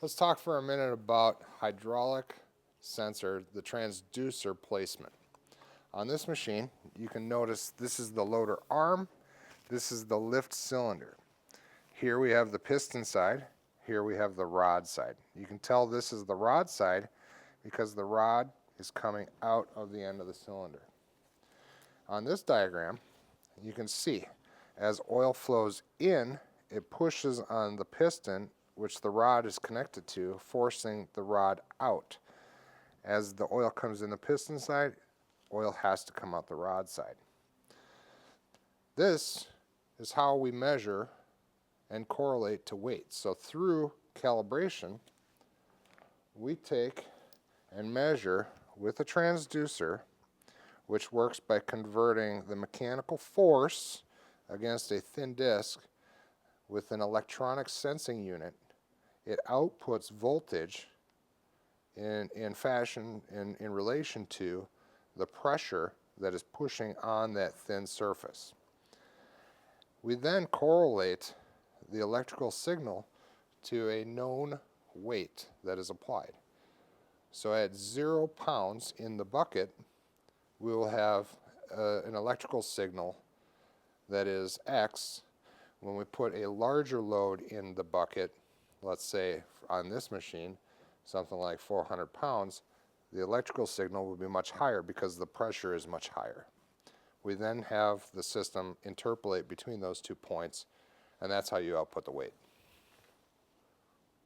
Let's talk for a minute about hydraulic sensor, the transducer placement. On this machine, you can notice this is the loader arm, this is the lift cylinder. Here we have the piston side, here we have the rod side. You can tell this is the rod side because the rod is coming out of the end of the cylinder. On this diagram, you can see as oil flows in, it pushes on the piston, which the rod is connected to, forcing the rod out. As the oil comes in the piston side, oil has to come out the rod side. This is how we measure and correlate to weight. So through calibration, we take and measure with a transducer, which works by converting the mechanical force against a thin disc with an electronic sensing unit. It outputs voltage in relation to the pressure that is pushing on that thin surface. We then correlate the electrical signal to a known weight that is applied. So at 0 pounds in the bucket, we will have an electrical signal that is X. When we put a larger load in the bucket, let's say on this machine, something like 400 pounds, the electrical signal will be much higher because the pressure is much higher. We then have the system interpolate between those 2 points, and that's how you output the weight.